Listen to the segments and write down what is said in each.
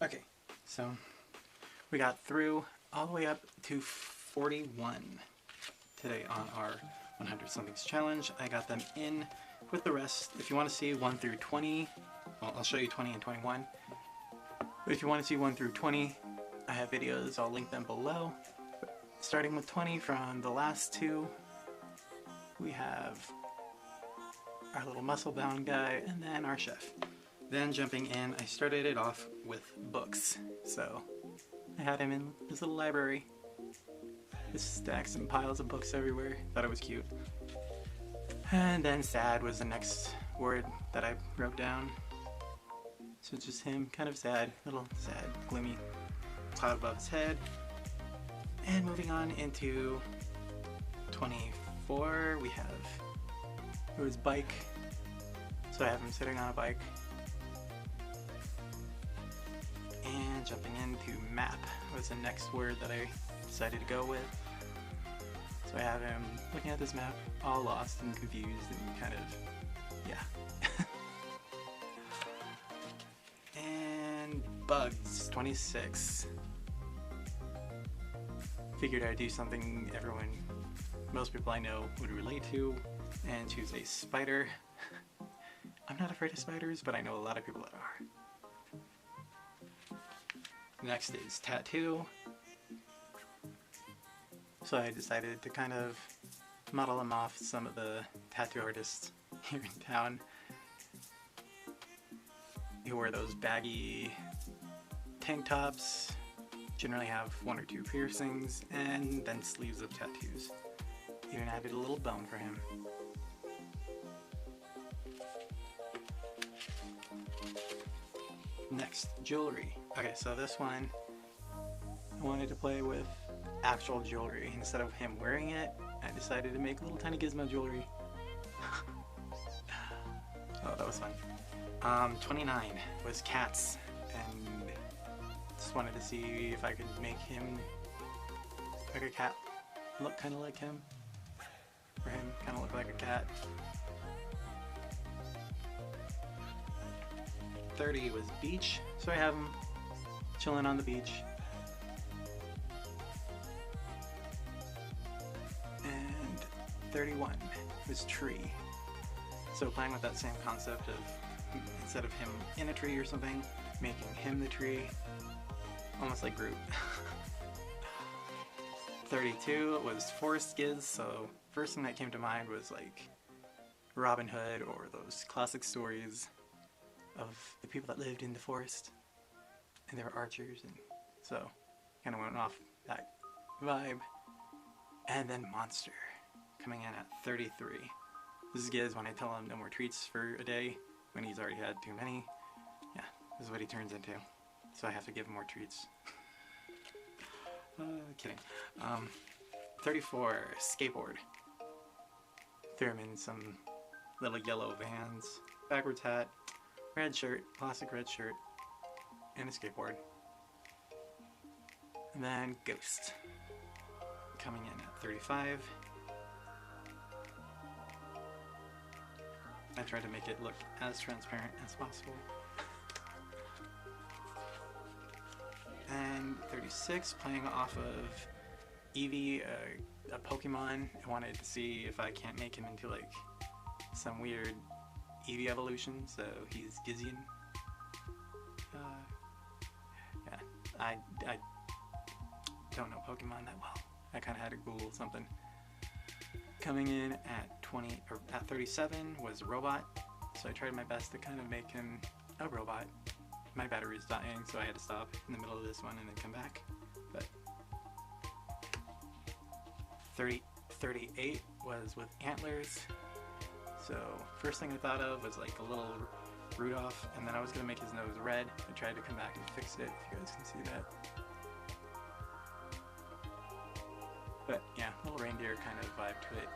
Okay, so we got through all the way up to 41 today on our 100 somethings challenge. I got them in with the rest. If you want to see 1 through 20, well, I'll show you 20 and 21. But if you want to see 1 through 20, I have videos, I'll link them below. Starting with 20 from the last two, we have our little muscle bound guy and then our chef. Then jumping in, I started it off with books. So I had him in his little library. Just stacks and piles of books everywhere. Thought it was cute. And then sad was the next word that I wrote down. So it's just him, kind of sad, little sad, gloomy cloud above his head. And moving on into 24, we have his bike. So I have him sitting on a bike. And jumping into map was the next word that I decided to go with. So I have him looking at this map, all lost and confused and kind of, yeah. And bugs, 26. Figured I'd do something most people I know would relate to, and choose a spider. I'm not afraid of spiders, but I know a lot of people that are. Next is tattoo. So I decided to kind of model them off some of the tattoo artists here in town who wear those baggy tank tops, generally have 1 or 2 piercings, and then sleeves of tattoos. Even added a little bone for him. Next, jewelry. Okay, so this one, I wanted to play with actual jewelry. Instead of him wearing it, I decided to make little tiny Gizmo jewelry. Oh, that was fun. 29 was cats, and just wanted to see if I could make him like a cat, look kind of like him, or him kind of look like a cat. 30 was beach, so I have him chilling on the beach. And 31 was tree. So playing with that same concept of, instead of him in a tree or something, making him the tree, almost like Groot. 32 was forest giz, so first thing that came to mind was like Robin Hood or those classic stories of the people that lived in the forest and they were archers, and so kind of went off that vibe. And then monster coming in at 33. This is Giz when I tell him no more treats for a day when he's already had too many. Yeah, this is what he turns into, so I have to give him more treats. Kidding. 34, skateboard. Threw him in some little yellow Vans, backwards hat, red shirt, classic red shirt, and a skateboard. And then ghost coming in at 35. I tried to make it look as transparent as possible. And 36, playing off of Eevee, a Pokemon. I wanted to see if I can't make him into like some weird Eevee evolution, so he's Gizian. Yeah, I don't know Pokemon that well. I kind of had to Google something. Coming in at 37 was robot, so I tried my best to kind of make him a robot. My battery's dying, so I had to stop in the middle of this one and then come back. But 38 was with antlers. So first thing I thought of was like a little Rudolph, and then I was gonna make his nose red. I tried to come back and fix it, if you guys can see that. But yeah, little reindeer kind of vibe to it.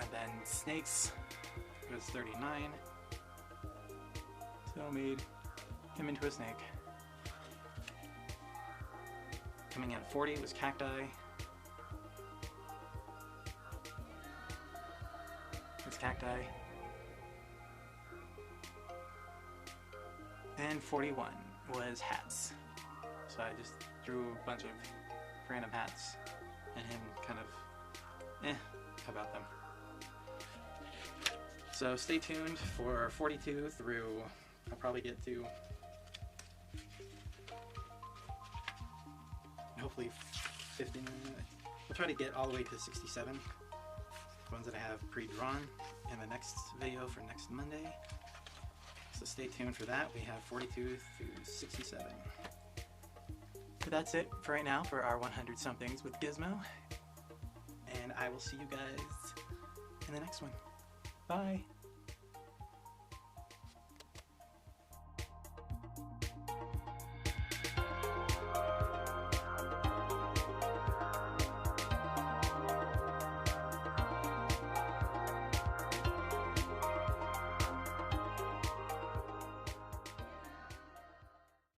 And then snakes was 39. So I made him into a snake. Coming in at 40 was cacti. It's cacti. And 41 was hats. So I just drew a bunch of random hats and him kind of about them. So stay tuned for 42 through, I'll probably get to hopefully 15. We'll try to get all the way to 67. The ones that I have pre-drawn in the next video for next Monday. So stay tuned for that. We have 42 through 67. But that's it for right now for our 100 somethings with Gizmo. And I will see you guys in the next one. Bye!